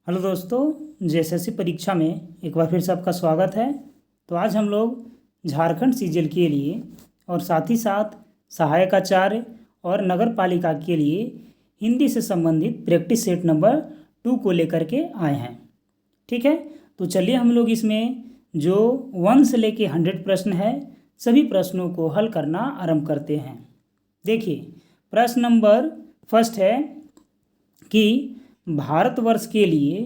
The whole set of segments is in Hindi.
हेलो दोस्तों, जेएसएससी परीक्षा में एक बार फिर से आपका स्वागत है। तो आज हम लोग झारखंड सीजीएल के लिए और साथ ही साथ सहायक आचार्य और नगर पालिका के लिए हिंदी से संबंधित प्रैक्टिस सेट नंबर 2 को लेकर के आए हैं। ठीक है, तो चलिए हम लोग इसमें जो 1 से लेके 100 प्रश्न है सभी प्रश्नों को हल करना आरंभ करते हैं। देखिए, प्रश्न नंबर फर्स्ट है कि भारतवर्ष के लिए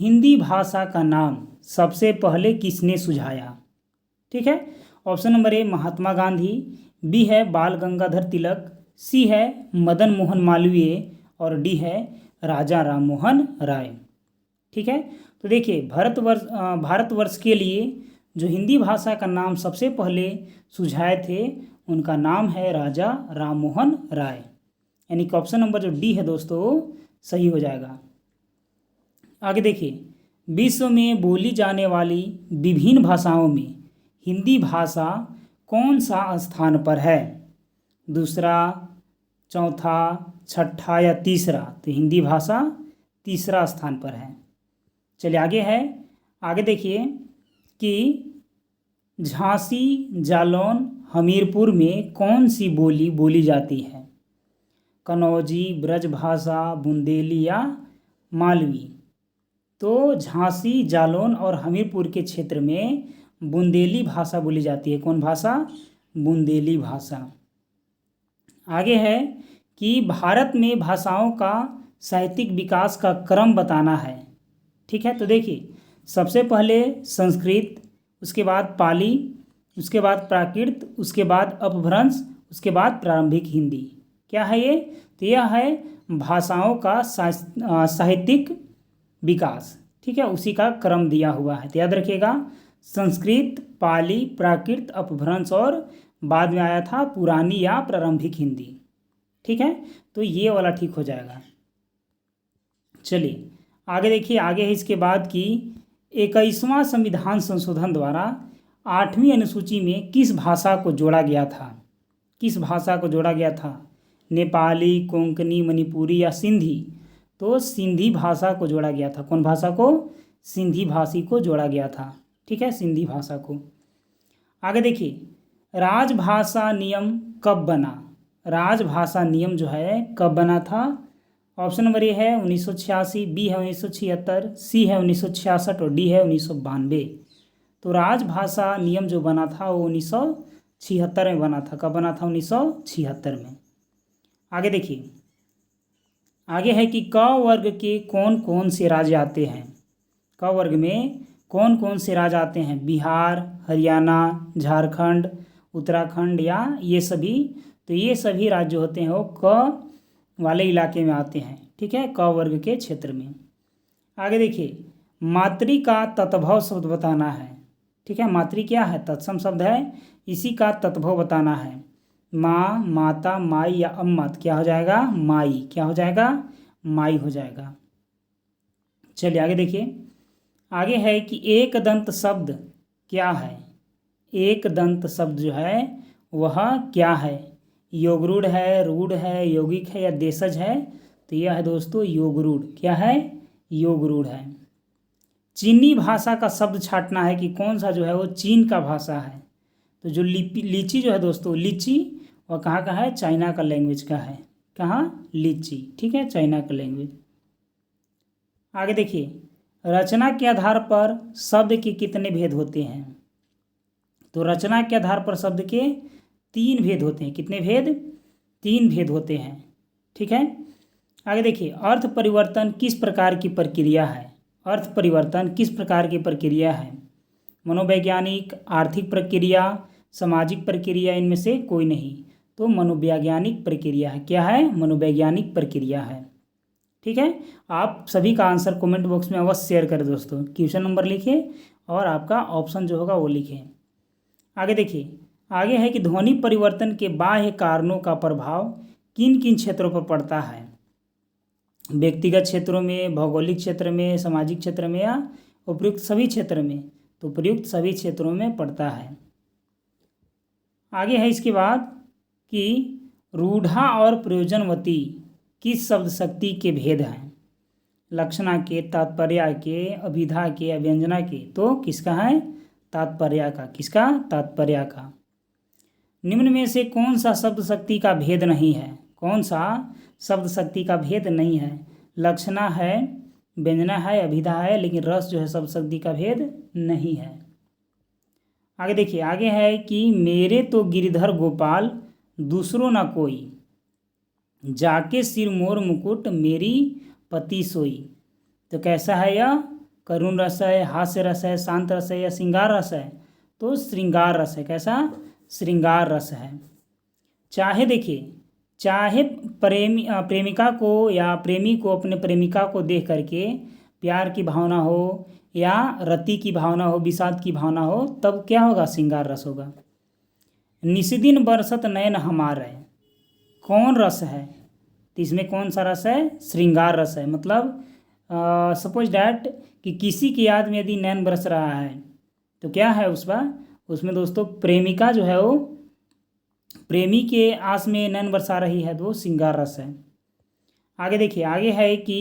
हिंदी भाषा का नाम सबसे पहले किसने सुझाया। ठीक है, option number A Mahatma Gandhi, B है बाल गंगाधर तिलक, सी है मदन मोहन मालवीय और डी है राजा राममोहन राय। ठीक है, तो देखिए भारतवर्ष के लिए जो हिंदी भाषा का नाम सबसे पहले सुझाए थे उनका नाम है राजा राममोहन राय, यानी कि ऑप्शन नंबर जो डी है दोस्तों सही हो जाएगा। आगे देखिए, विश्व में बोली जाने वाली विभिन्न भाषाओं में हिंदी भाषा कौन सा स्थान पर है। दूसरा, चौथा, छठा या तीसरा। तो हिंदी भाषा तीसरा स्थान पर है। चलिए आगे है, आगे देखिए कि झांसी, जालौन, हमीरपुर में कौन सी बोली बोली जाती है। कनौजी, ब्रजभाषा, बुंदेली या मालवी। तो झांसी, जालौन और हमीरपुर के क्षेत्र में बुंदेली भाषा बोली जाती है। कौन भाषा? बुंदेली भाषा। आगे है कि भारत में भाषाओं का साहित्यिक विकास का क्रम बताना है। ठीक है, तो देखिए सबसे पहले संस्कृत, उसके बाद पाली, उसके बाद प्राकृत, उसके बाद अपभ्रंश, उसके बाद प्रारंभिक हिंदी। क्या है ये? तो यह है भाषाओं का साहित्यिक विकास। ठीक है, उसी का क्रम दिया हुआ है, तो याद रखिएगा संस्कृत, पाली, प्राकृत, अपभ्रंश और बाद में आया था पुरानी या प्रारंभिक हिंदी। ठीक है, तो ये वाला ठीक हो जाएगा। चलिए आगे देखिए, आगे है इसके बाद कि 21वां संविधान संशोधन द्वारा 8वीं अनुसूची में किस भाषा को जोड़ा गया था। किस भाषा को जोड़ा गया था? नेपाली, कोंकणी, मणिपुरी या सिंधी। तो सिंधी भाषा को जोड़ा गया था। कौन भाषा को? सिंधी भाषी को जोड़ा गया था। ठीक है, सिंधी भाषा को। आगे देखिए, राजभाषा नियम कब बना। राजभाषा नियम जो है कब बना था? ऑप्शन नंबर ए है 1986, बी है 1976, सी है 1966 और डी है 1992। तो राजभाषा नियम जो बना था वो 1976 में बना था। कब बना था? 1976 में। आगे देखिए, आगे है कि क वर्ग के कौन कौन से राज्य आते हैं। क वर्ग में कौन कौन से राज्य आते हैं? बिहार, हरियाणा, झारखंड, उत्तराखंड या ये सभी। तो ये सभी राज्य होते हैं वो क वाले इलाके में आते हैं। ठीक है, क वर्ग के क्षेत्र में। आगे देखिए, मातृ का तत्भव शब्द बताना है। ठीक है, मातृ क्या है? तत्सम शब्द है, इसी का तत्भव बताना है। माँ, माता, माई या अम्मा। तो क्या हो जाएगा? माई। क्या हो जाएगा? माई हो जाएगा। चलिए आगे देखिए, आगे है कि एक दंत शब्द क्या है। एक दंत शब्द जो है वह क्या है? योगरूढ़ है, रूढ़ है, यौगिक है या देशज है। तो यह है दोस्तों योगरूढ़। क्या है? योगरूढ़ है। चीनी भाषा का शब्द छांटना है कि कौन सा जो है वो चीन का भाषा है। तो जो लीची जो है दोस्तों, लीची वह कहाँ का है? चाइना का लैंग्वेज का है। कहाँ? लीची। ठीक है, चाइना का लैंग्वेज। आगे देखिए, रचना के आधार पर शब्द के कितने भेद होते हैं। तो रचना के आधार पर शब्द के 3 भेद होते हैं। कितने भेद? 3 भेद होते हैं। ठीक है, आगे देखिए, अर्थ परिवर्तन किस प्रकार की प्रक्रिया है। अर्थ परिवर्तन किस प्रकार की प्रक्रिया है? मनोवैज्ञानिक, आर्थिक प्रक्रिया, सामाजिक प्रक्रिया, इनमें से कोई नहीं। तो मनोवैज्ञानिक प्रक्रिया है। क्या है? मनोवैज्ञानिक प्रक्रिया है। ठीक है, आप सभी का आंसर कमेंट बॉक्स में अवश्य शेयर करें दोस्तों। क्वेश्चन नंबर लिखें और आपका ऑप्शन जो होगा वो लिखें। आगे देखिए, आगे है कि ध्वनि परिवर्तन के बाह्य कारणों का प्रभाव किन किन क्षेत्रों पर पड़ता है। व्यक्तिगत क्षेत्रों में, भौगोलिक क्षेत्र में, सामाजिक क्षेत्र में या उपयुक्त सभी क्षेत्र में। तो उपयुक्त सभी क्षेत्रों में पड़ता है। आगे है इसके बाद कि रूढ़ा और प्रयोजनवती किस शब्द शक्ति के भेद हैं। लक्षणा के, तात्पर्य के, अभिधा के, अव्यंजना के, तो किसका है? तात्पर्य का। किसका? तात्पर्य का। निम्न में से कौन सा शब्द शक्ति का भेद नहीं है? कौन सा शब्द शक्ति का भेद नहीं है? लक्षणा है, व्यंजना है, अभिधा है, लेकिन रस जो है शब्द शक्ति का भेद नहीं है। आगे देखिए, आगे है कि मेरे तो गिरधर गोपाल दूसरों ना कोई, जाके सिर मोर मुकुट मेरी पति सोई। तो कैसा है यह? करुण रस है, हास्य रस है, शांत रस है या श्रृंगार रस है? तो श्रृंगार रस है। कैसा? श्रृंगार रस है। चाहे देखिए, चाहे प्रेमिका को या प्रेमी को अपने प्रेमिका को देख करके प्यार की भावना हो या रति की भावना हो, विषाद की भावना हो, तब क्या होगा? श्रृंगार रस होगा। निशिदिन बरसत नयन हमारे, कौन रस है? तो इसमें कौन सा रस है? श्रृंगार रस है। मतलब सपोज डैट कि किसी की याद में यदि नैन बरस रहा है तो क्या है उसमें दोस्तों प्रेमिका जो है वो प्रेमी के आस में नैन बरसा रही है, तो वो श्रृंगार रस है। आगे देखिए, आगे है कि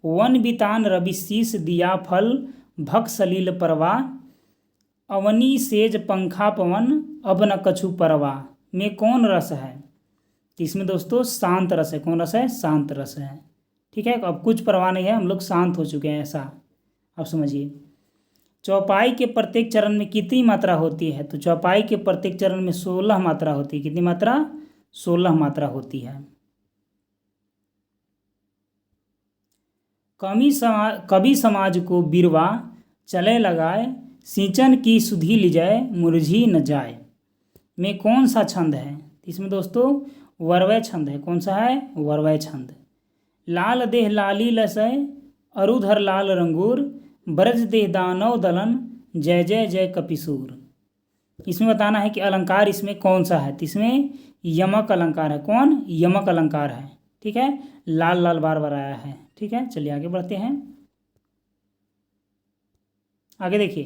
वन बितान रवि शीस दिया फल भक सलील परवा, अवनी सेज पंखा पवन अब न कछु परवा में कौन रस है? तो इसमें दोस्तों शांत रस है। कौन रस है? शांत रस है। ठीक है, अब कुछ परवाह नहीं है, हम लोग शांत हो चुके हैं, ऐसा अब समझिए। चौपाई के प्रत्येक चरण में कितनी मात्रा होती है? तो चौपाई के प्रत्येक चरण में 16 मात्रा होती है। कितनी मात्रा? 16 मात्रा होती है। कवि समाज को बिरवा चले लगाए, सिंचन की सुधि लिजाए मुरझी न जाए में कौन सा छंद है? इसमें दोस्तों वरवय छंद है। कौन सा है? वरवय छंद। लाल देह लाली लसय अरुधर लाल रंगूर, ब्रज देह दानव दलन जय जय जय कपिसूर। इसमें बताना है कि अलंकार इसमें कौन सा है? तो इसमें यमक अलंकार है। कौन? यमक अलंकार है। ठीक है, लाल लाल बार बार आया है। ठीक है, चलिए आगे बढ़ते हैं। आगे देखिए,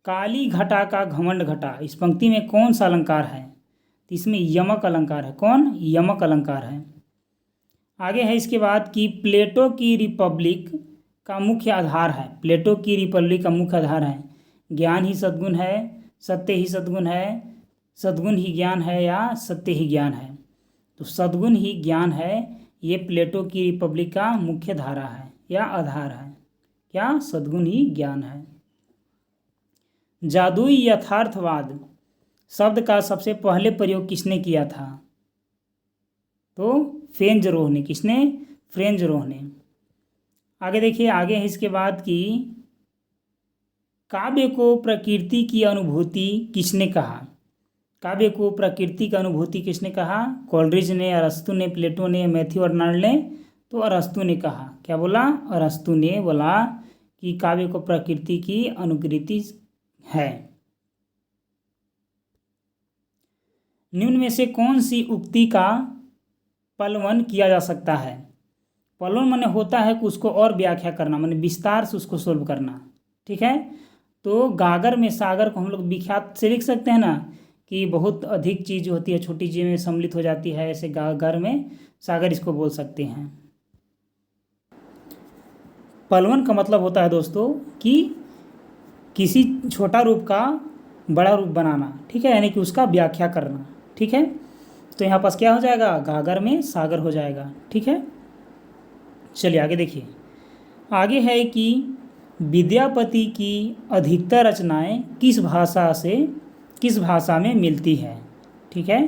काली घटा का घमंड घटा, इस पंक्ति में कौन सा अलंकार है? तो इसमें यमक अलंकार है। कौन? यमक अलंकार है। आगे है इसके बाद कि प्लेटो की रिपब्लिक का मुख्य आधार है। प्लेटो की रिपब्लिक का मुख्य आधार है ज्ञान ही सद्गुण है, सत्य ही सद्गुण है, सद्गुण ही ज्ञान है या सत्य ही ज्ञान है? तो सद्गुण ही ज्ञान है, ये प्लेटो की रिपब्लिक का मुख्य धारा है या आधार है। क्या? सद्गुण ही ज्ञान है। जादुई यथार्थवाद शब्द का सबसे पहले प्रयोग किसने किया था? तो फ्रेंच रोह ने। किसने? फ्रेंच रोह ने। आगे देखिए, आगे है इसके बाद कि काव्य को प्रकृति की अनुभूति किसने कहा? काव्य को प्रकृति की अनुभूति किसने कहा? कोलरिज ने, अरस्तु ने, प्लेटो ने, मैथ्यू अर्नाल्ड ने? तो अरस्तु ने कहा। क्या बोला? अरस्तु ने बोला कि काव्य को प्रकृति की अनुकृति है। निम्न में से कौन सी उक्ति का पलवन किया जा सकता है? पलवन माने होता है कि उसको और व्याख्या करना, माने विस्तार से उसको सोल्व करना। ठीक है, तो गागर में सागर को हम लोग विख्यात से लिख सकते हैं ना, कि बहुत अधिक चीज़ होती है, छोटी चीज़ में सम्मिलित हो जाती है, ऐसे गागर में सागर इसको बोल सकते हैं। पलवन का मतलब होता है दोस्तों कि किसी छोटा रूप का बड़ा रूप बनाना। ठीक है, यानी कि उसका व्याख्या करना। ठीक है, तो यहाँ पास क्या हो जाएगा? गागर में सागर हो जाएगा। ठीक है, चलिए आगे देखिए। आगे है कि विद्यापति की अधिकतर रचनाएं किस भाषा में मिलती है? ठीक है,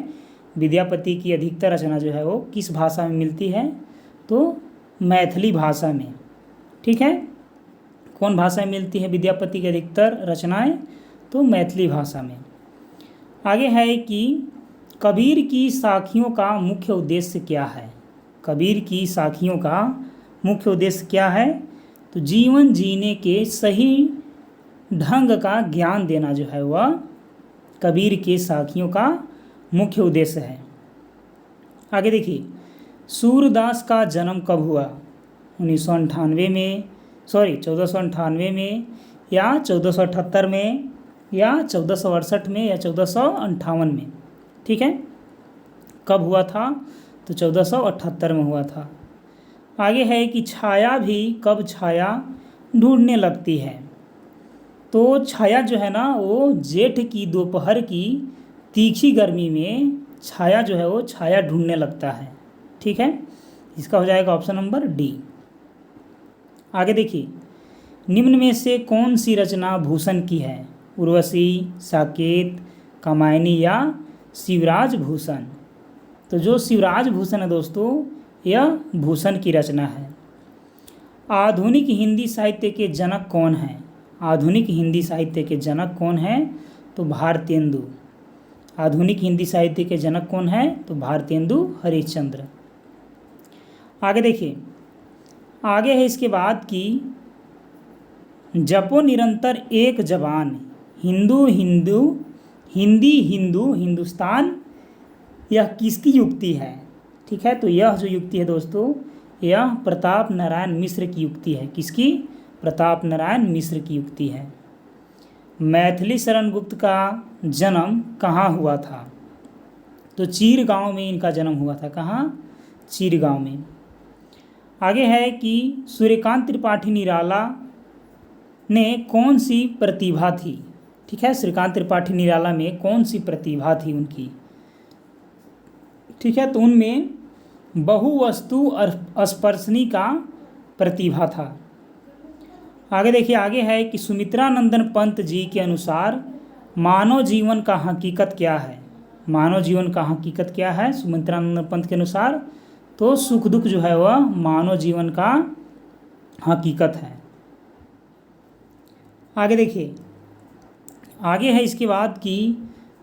विद्यापति की अधिकतर रचना जो है वो किस भाषा में मिलती है? तो मैथिली भाषा में। ठीक है, कौन भाषा में मिलती है विद्यापति की अधिकतर रचनाएं? तो मैथिली भाषा में। आगे है कि कबीर की साखियों का मुख्य उद्देश्य क्या है? कबीर की साखियों का मुख्य उद्देश्य क्या है? तो जीवन जीने के सही ढंग का ज्ञान देना जो है वह कबीर के साखियों का मुख्य उद्देश्य है। आगे देखिए, सूरदास का जन्म कब हुआ? 1498 में या 1478 में या 1468 में या 1458 में। ठीक है, कब हुआ था? तो 1478 में हुआ था। आगे है कि छाया भी कब छाया ढूंढने लगती है। तो छाया जो है ना वो जेठ की दोपहर की तीखी गर्मी में छाया जो है वो छाया ढूंढने लगता है। ठीक है, इसका हो जाएगा ऑप्शन नंबर डी। आगे देखिए, निम्न में से कौन सी रचना भूषण की है? उर्वशी, साकेत, कामायनी या शिवराज भूषण? तो जो शिवराज भूषण है दोस्तों, यह भूषण की रचना है। आधुनिक हिंदी साहित्य के जनक कौन हैं? आधुनिक हिंदी साहित्य के जनक कौन हैं? तो भारतेंदु। आधुनिक हिंदी साहित्य के जनक कौन हैं? तो भारतेंदु हरिश्चंद्र। आगे देखिए, आगे है इसके बाद कि जपो निरंतर एक जबान, हिंदू हिंदू हिंदी हिंदू हिंदुस्तान, यह किसकी युक्ति है? ठीक है, तो यह जो युक्ति है दोस्तों, यह प्रताप नारायण मिश्र की युक्ति है। किसकी? प्रताप नारायण मिश्र की युक्ति है। मैथिली शरण गुप्त का जन्म कहाँ हुआ था? तो चीर गांव में इनका जन्म हुआ था। कहाँ? चीर गांव में। आगे है कि सूर्यकांत त्रिपाठी निराला ने कौन सी प्रतिभा थी? ठीक है, सूर्यकांत त्रिपाठी निराला में कौन सी प्रतिभा थी उनकी? ठीक है, तो उनमें बहुवस्तु स्पर्शनी का प्रतिभा था। आगे देखिए, आगे है कि सुमित्रा नंदन पंत जी के अनुसार मानव जीवन का हकीकत क्या है? मानव जीवन का हकीकत क्या है सुमित्रा नंदन पंत के अनुसार? तो सुख दुख जो है वह मानव जीवन का हकीकत है। आगे देखिए, आगे है इसके बाद कि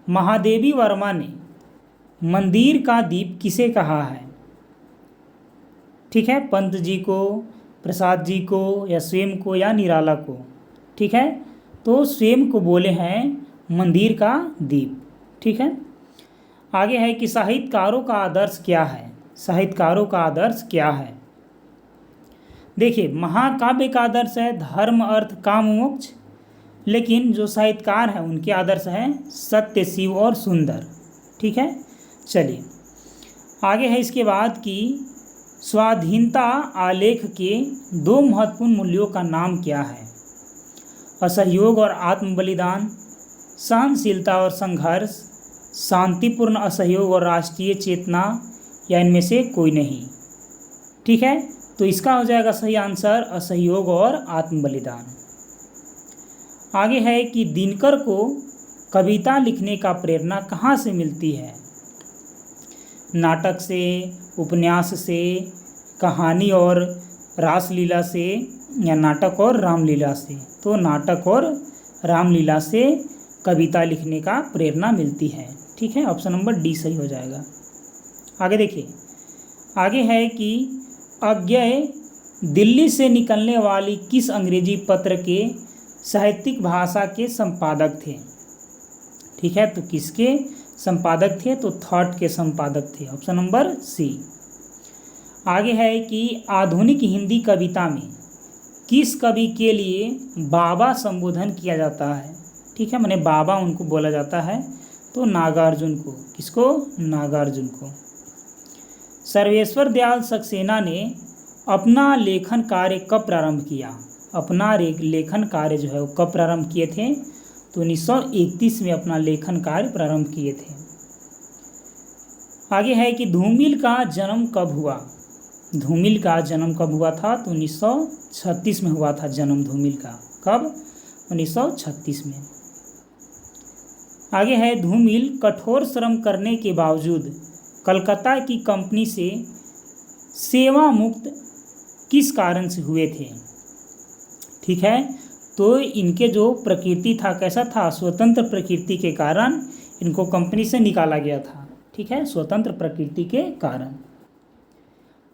महादेवी वर्मा ने मंदिर का दीप किसे कहा है? ठीक है, पंत जी को, प्रसाद जी को, या स्वयं को, या निराला को? ठीक है, तो स्वयं को बोले हैं मंदिर का दीप। ठीक है, आगे है कि साहित्यकारों का आदर्श क्या है? साहित्यकारों का आदर्श क्या है? देखिए, महाकाव्य का आदर्श है धर्म अर्थ काम मोक्ष, लेकिन जो साहित्यकार हैं उनके आदर्श हैं सत्य शिव और सुंदर। ठीक है, चलिए आगे है इसके बाद कि स्वाधीनता आलेख के दो महत्वपूर्ण मूल्यों का नाम क्या है? असहयोग और आत्म बलिदान, सहनशीलता और संघर्ष, शांतिपूर्ण असहयोग और राष्ट्रीय चेतना, या इनमें से कोई नहीं? ठीक है, तो इसका हो जाएगा सही आंसर असहयोग और आत्म बलिदान। आगे है कि दिनकर को कविता लिखने का प्रेरणा कहाँ से मिलती है? नाटक से, उपन्यास से, कहानी और रासलीला से, या नाटक और रामलीला से? तो नाटक और रामलीला से कविता लिखने का प्रेरणा मिलती है। ठीक है, ऑप्शन नंबर डी सही हो जाएगा। आगे देखिए, आगे है कि अज्ञेय दिल्ली से निकलने वाली किस अंग्रेजी पत्र के साहित्यिक भाषा के संपादक थे? ठीक है, तो किसके संपादक थे? तो थॉट के संपादक थे। Option number C. आगे है कि आधुनिक हिंदी कविता में किस कवि के लिए बाबा संबोधन किया जाता है? ठीक है, माने बाबा उनको बोला जाता है। तो नागार्जुन को। किसको? नागार्जुन को। सर्वेश्वर दयाल सक्सेना ने अपना लेखन कार्य कब प्रारंभ किया? अपना लेखन कार्य जो है वो कब प्रारंभ किए थे? तो 1931 में अपना लेखन कार्य प्रारंभ किए थे। आगे है कि धूमिल का जन्म कब हुआ? धूमिल का जन्म कब हुआ था? तो 1936 में हुआ था जन्म धूमिल का। कब? 1936 में। आगे है धूमिल कठोर श्रम करने के बावजूद कलकत्ता की कंपनी से सेवा मुक्त किस कारण से हुए थे? ठीक है, तो इनके जो प्रकृति था कैसा था? स्वतंत्र प्रकृति के कारण इनको कंपनी से निकाला गया था। ठीक है, स्वतंत्र प्रकृति के कारण।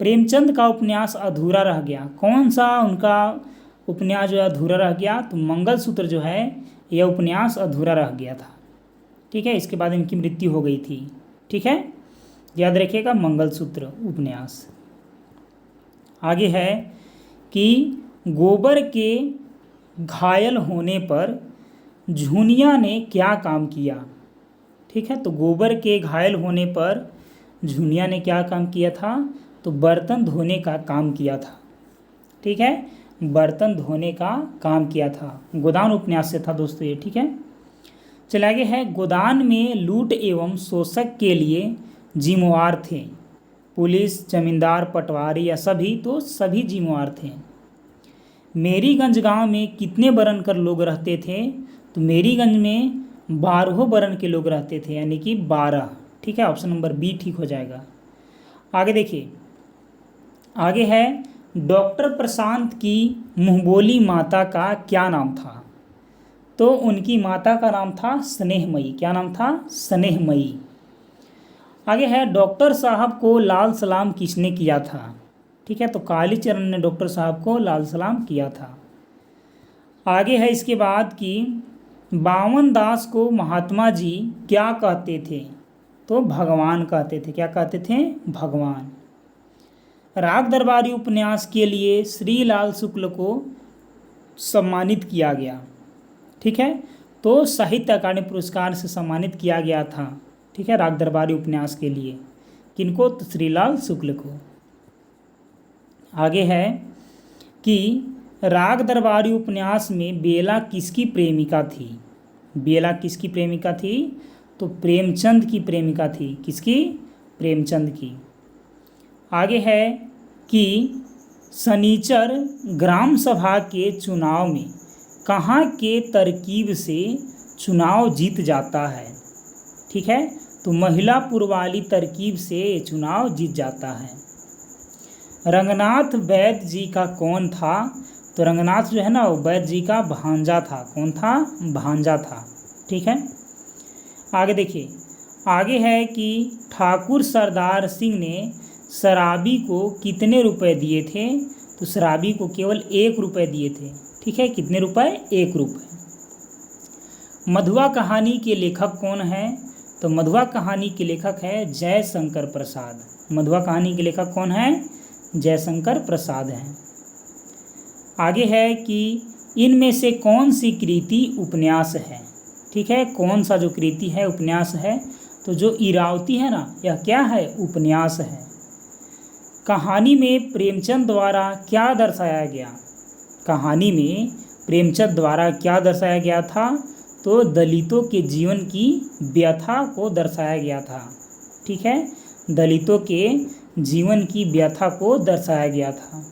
प्रेमचंद का उपन्यास अधूरा रह गया। कौन सा उनका उपन्यास जो है अधूरा रह गया? तो मंगलसूत्र जो है यह उपन्यास अधूरा रह गया था। ठीक है, इसके बाद इनकी मृत्यु हो गई थी। ठीक है, याद रखिएगा मंगलसूत्र उपन्यास। आगे है कि गोबर के घायल होने पर झुनिया ने क्या काम किया? ठीक है, तो गोबर के घायल होने पर झुनिया ने क्या काम किया था? तो बर्तन धोने का काम किया था। ठीक है, बर्तन धोने का काम किया था। गोदान उपन्यास से था दोस्तों ये। ठीक है, चला आगे है, गोदान में लूट एवं शोषक के लिए जिम्मेवार थे पुलिस, जमींदार, पटवारी या सभी, तो सभी जिम्मेवार थे। मेरीगंज गांव में कितने वर्ण कर लोग रहते थे? तो मेरीगंज में 12 वर्ण के लोग रहते थे, यानी कि 12। ठीक है, ऑप्शन नंबर बी ठीक हो जाएगा। आगे देखिए, आगे है, डॉक्टर प्रशांत की मुंहबोली माता का क्या नाम था? तो उनकी माता का नाम था स्नेहमयी। क्या नाम था? स्नेहमयी। आगे है, डॉक्टर साहब को लाल सलाम किसने किया था? ठीक है, तो कालीचरण ने डॉक्टर साहब को लाल सलाम किया था। आगे है इसके बाद कि बावन दास को महात्मा जी क्या कहते थे? तो भगवान कहते थे। क्या कहते थे? भगवान। राग दरबारी उपन्यास के लिए श्री लाल शुक्ल को सम्मानित किया गया। ठीक है, तो साहित्य अकादमी पुरस्कार से सम्मानित किया गया था। ठीक है, राग दरबारी उपन्यास के लिए किनको? तो श्रीलाल शुक्ल को। आगे है कि राग दरबारी उपन्यास में बेला किसकी प्रेमिका थी? बेला किसकी प्रेमिका थी? तो प्रेमचंद की प्रेमिका थी। किसकी? प्रेमचंद की। आगे है कि शनिचर ग्राम सभा के चुनाव में कहाँ के तरकीब से चुनाव जीत जाता है? ठीक है, तो महिलापुर वाली तरकीब से चुनाव जीत जाता है। रंगनाथ वैद्य जी का कौन था? तो रंगनाथ जो है ना, वो वैद्य जी का भांजा था। कौन था? भांजा था। ठीक है, आगे देखिए, आगे है कि ठाकुर सरदार सिंह ने शराबी को कितने रुपए दिए थे? तो शराबी को केवल 1 रुपये दिए थे। ठीक है, कितने रुपए? 1 रुपये। मधुआ कहानी के लेखक कौन है? तो मधुआ कहानी के लेखक है जयशंकर प्रसाद। मधुआ कहानी के लेखक कौन है? जयशंकर प्रसाद हैं। आगे है कि इनमें से कौन सी कृति उपन्यास है? ठीक है, कौन सा जो कृति है उपन्यास है? तो जो इरावती है ना, यह क्या है? उपन्यास है। कहानी में प्रेमचंद द्वारा क्या दर्शाया गया? कहानी में प्रेमचंद द्वारा क्या दर्शाया गया था? तो दलितों के जीवन की व्यथा को दर्शाया गया था। ठीक है, दलितों के जीवन की व्यथा को दर्शाया गया था।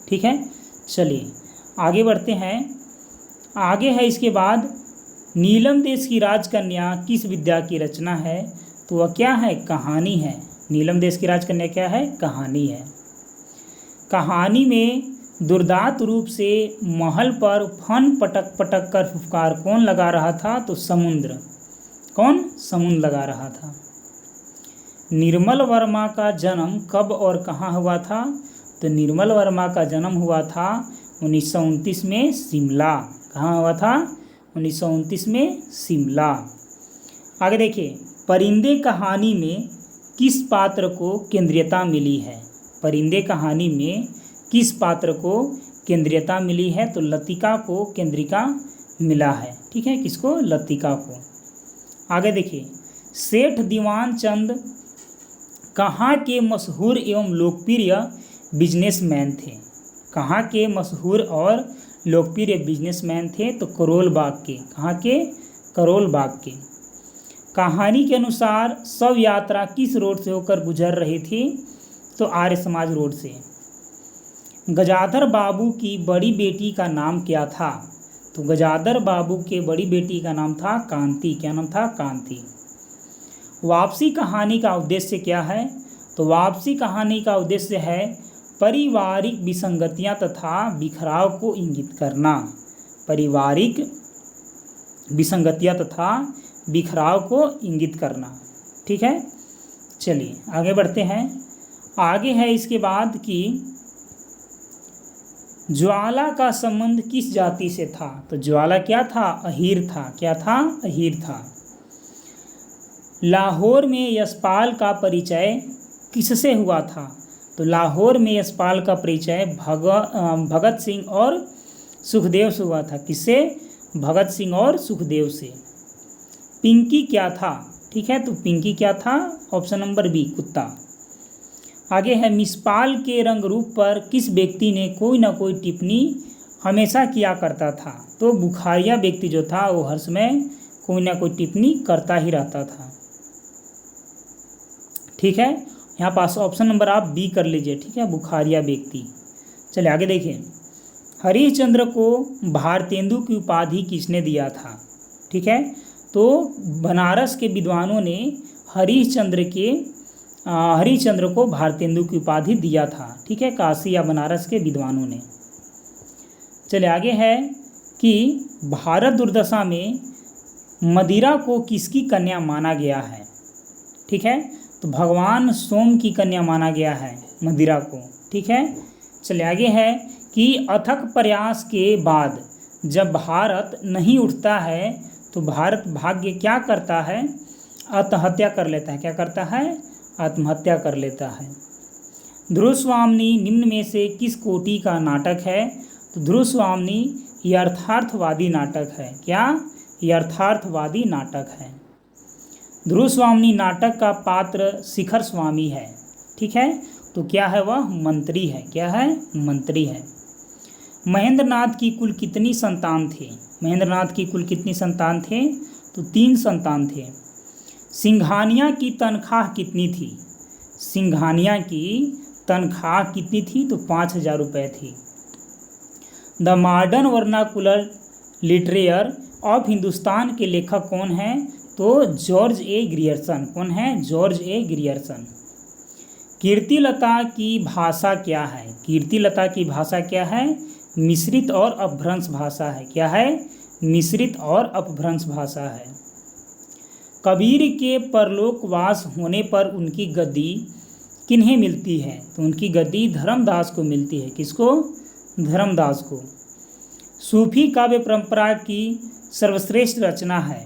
ठीक है, चलिए आगे बढ़ते हैं। आगे है इसके बाद, नीलम देश की राजकन्या किस विद्या की रचना है? तो वह क्या है? कहानी है। नीलम देश की राजकन्या क्या है? कहानी है। कहानी में दुर्दांत रूप से महल पर फन पटक पटक कर फुफकार कौन लगा रहा था? तो समुद्र। कौन? समुद्र लगा रहा था। निर्मल वर्मा का जन्म कब और कहाँ हुआ था? तो निर्मल वर्मा का जन्म हुआ था 1929 में शिमला। कहाँ हुआ था? 1929 में शिमला। आगे देखिए, परिंदे कहानी में किस पात्र को केंद्रीयता मिली है? परिंदे कहानी में किस पात्र को केंद्रीयता मिली है? तो लतिका को केंद्रिका मिला है। ठीक है, किसको? लतिका को। आगे देखिए, सेठ दीवान चंद कहाँ के मशहूर एवं लोकप्रिय बिजनेसमैन थे? कहाँ के मशहूर और लोकप्रिय बिजनेसमैन थे? तो करोल बाग के। कहाँ के? करोल बाग के। कहानी के अनुसार शव यात्रा किस रोड से होकर गुजर रही थी? तो आर्य समाज रोड से। गजाधर बाबू की बड़ी बेटी का नाम क्या था? तो गजाधर बाबू के बड़ी बेटी का नाम था कांति। क्या नाम था? कांति। वापसी कहानी का उद्देश्य क्या है? तो वापसी कहानी का उद्देश्य है पारिवारिक विसंगतियां तथा बिखराव को इंगित करना। पारिवारिक विसंगतियां तथा बिखराव को इंगित करना। ठीक है, चलिए आगे बढ़ते हैं। आगे है इसके बाद कि ज्वाला का संबंध किस जाति से था? तो ज्वाला क्या था? अहीर था। क्या था? अहीर था। लाहौर में यशपाल का परिचय किससे हुआ था? तो लाहौर में यशपाल का परिचय भगत सिंह और सुखदेव से हुआ था। किससे? भगत सिंह और सुखदेव से। पिंकी क्या था? ठीक है, तो पिंकी क्या था? ऑप्शन नंबर बी, कुत्ता। आगे है, मिसपाल के रंग रूप पर किस व्यक्ति ने कोई ना कोई टिप्पणी हमेशा किया करता था। तो बुखारिया व्यक्ति जो था वो हर समय कोई ना कोई टिप्पणी करता ही रहता था। ठीक है, यहाँ पास ऑप्शन नंबर आप बी कर लीजिए। ठीक है, बुखारिया व्यक्ति। चलिए आगे देखिए, हरिश्चंद्र को भारतेंदु की उपाधि किसने दिया था। ठीक है, तो बनारस के विद्वानों ने हरिश्चंद्र को भारतेंदु की उपाधि दिया था। ठीक है, काशी या बनारस के विद्वानों ने। चलिए आगे है कि भारत दुर्दशा में मदिरा को किसकी कन्या माना गया है। ठीक है, तो भगवान सोम की कन्या माना गया है मदिरा को। ठीक है, चलिए आगे है कि अथक प्रयास के बाद जब भारत नहीं उठता है तो भारत भाग्य क्या करता है, आत्महत्या कर लेता है। क्या करता है, आत्महत्या कर लेता है। ध्रुवस्वामिनी निम्न में से किस कोटि का नाटक है। तो ध्रुवस्वामिनी यथार्थवादी नाटक है। क्या, यथार्थवादी नाटक है। ध्रुवस्वामिनी नाटक का पात्र शिखर स्वामी है। ठीक है, तो क्या है, वह मंत्री है। क्या है, मंत्री है। महेंद्रनाथ की कुल कितनी संतान थे। महेंद्रनाथ की कुल कितनी संतान थे, तो 3 संतान थे। सिंघानिया की तनख्वाह कितनी थी। सिंघानिया की तनख्वाह कितनी थी, तो 5,000 रुपये थी। The modern vernacular literature of Hindustan के लेखक कौन हैं, तो जॉर्ज ए ग्रियर्सन। कौन है, जॉर्ज ए ग्रियर्सन। कीर्तिलता की भाषा क्या है। कीर्तिलता की भाषा क्या है, मिश्रित और अपभ्रंश भाषा है। क्या है, मिश्रित और अपभ्रंश भाषा है। कबीर के परलोकवास होने पर उनकी गद्दी किन्हें मिलती है। तो उनकी गद्दी धर्मदास को मिलती है। किसको, धर्मदास को। सूफी काव्य परंपरा की सर्वश्रेष्ठ रचना है,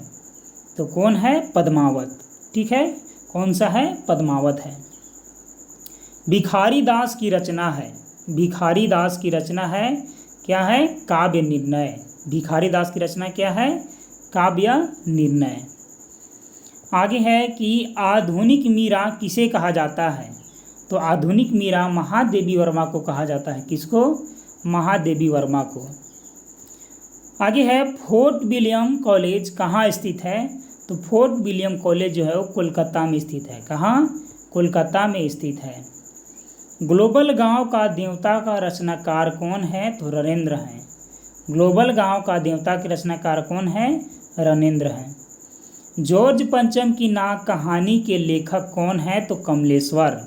तो कौन है, पद्मावत। ठीक है, कौन सा है, पद्मावत है। भिखारी दास की रचना है। भिखारी दास की रचना है, क्या है, काव्य निर्णय। भिखारी दास की रचना क्या है, काव्य निर्णय। आगे है कि आधुनिक मीरा किसे कहा जाता है। तो आधुनिक मीरा महादेवी वर्मा को कहा जाता है। किसको, महादेवी वर्मा को। आगे है, फोर्ट विलियम कॉलेज कहाँ स्थित है। तो फोर्ट विलियम कॉलेज जो है वो कोलकाता में स्थित है। कहाँ, कोलकाता में स्थित है। ग्लोबल गांव का देवता का रचनाकार कौन है, तो रणेंद्र हैं। ग्लोबल गांव का देवता के रचनाकार कौन है, रणेंद्र हैं। जॉर्ज पंचम की नाग कहानी के लेखक कौन है, तो कमलेश्वर।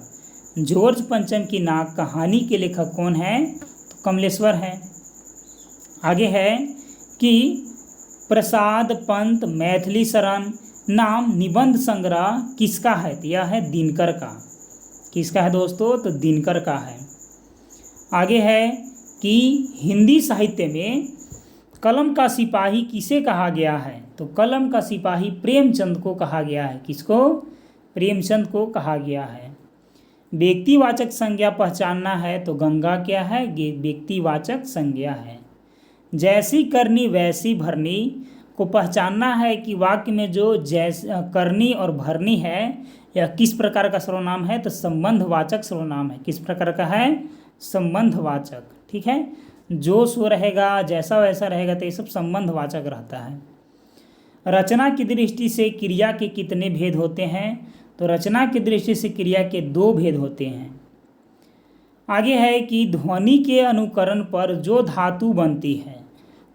जॉर्ज पंचम की नाग कहानी के लेखक कौन है, तो कमलेश्वर है। आगे है कि प्रसाद पंत मैथिली शरण नाम निबंध संग्रह किसका है। तो यह है दिनकर का। किसका है दोस्तों, तो दिनकर का है। आगे है कि हिंदी साहित्य में कलम का सिपाही किसे कहा गया है। तो कलम का सिपाही प्रेमचंद को कहा गया है। किसको, प्रेमचंद को कहा गया है। व्यक्तिवाचक संज्ञा पहचानना है, तो गंगा क्या है, व्यक्तिवाचक संज्ञा है। जैसी करनी वैसी भरनी को पहचानना है कि वाक्य में जो करनी और भरनी है यह किस प्रकार का सर्वनाम है, तो संबंधवाचक सर्वनाम है। किस प्रकार का है, संबंधवाचक। ठीक है, जो सो रहेगा, जैसा वैसा रहेगा, तो ये सब संबंधवाचक रहता है। रचना की दृष्टि से क्रिया के कितने भेद होते हैं। तो रचना की दृष्टि से क्रिया के 2 भेद होते हैं। आगे है कि ध्वनि के अनुकरण पर जो धातु बनती है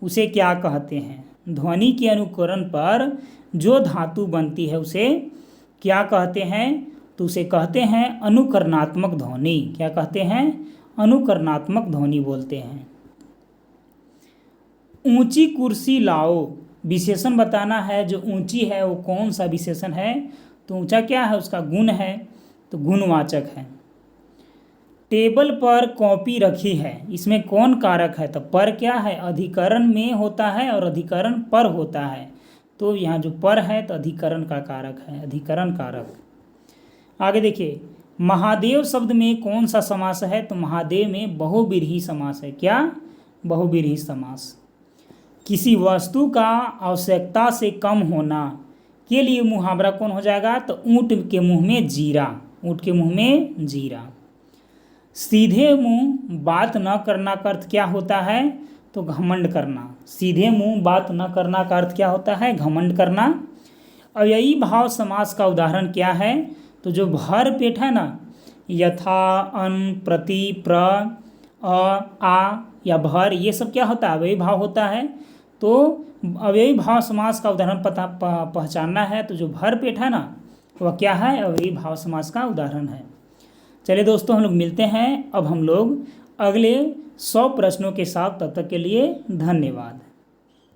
उसे क्या कहते हैं। ध्वनि के अनुकरण पर जो धातु बनती है उसे क्या कहते हैं, तो उसे कहते हैं अनुकरणात्मक ध्वनि। क्या कहते हैं, अनुकरणात्मक ध्वनि बोलते हैं। ऊंची कुर्सी लाओ विशेषण बताना है। जो ऊंची है वो कौन सा विशेषण है, तो ऊंचा क्या है, उसका गुण है, तो गुणवाचक है। टेबल पर कॉपी रखी है, इसमें कौन कारक है, तो पर क्या है, अधिकरण में होता है और अधिकरण पर होता है। तो यहाँ जो पर है तो अधिकरण का कारक है, अधिकरण कारक। आगे देखिए, महादेव शब्द में कौन सा समास है, तो महादेव में बहुव्रीहि समास है। क्या, बहुव्रीहि समास। किसी वस्तु का आवश्यकता से कम होना के लिए मुहावरा कौन हो जाएगा, तो ऊँट के मुंह में जीरा। ऊँट के मुंह में जीरा। सीधे मुंह बात न करना का अर्थ क्या होता है? तो घमंड करना। सीधे मुंह बात न करना का अर्थ क्या होता है? घमंड करना। अव्ययी भाव समास का उदाहरण क्या है? तो जो भर पेट है ना, यथा, अन, प्रति, प्र, आ या भर, ये सब क्या होता है? अव्ययी भाव होता है। तो अव्ययी भाव समास का उदाहरण पहचानना है तो जो भर पेट है ना, वह क्या है? अव्ययी भाव समास का उदाहरण है। चलिए दोस्तों, हम लोग मिलते हैं अब हम लोग अगले 100 प्रश्नों के साथ। तब तक के लिए धन्यवाद।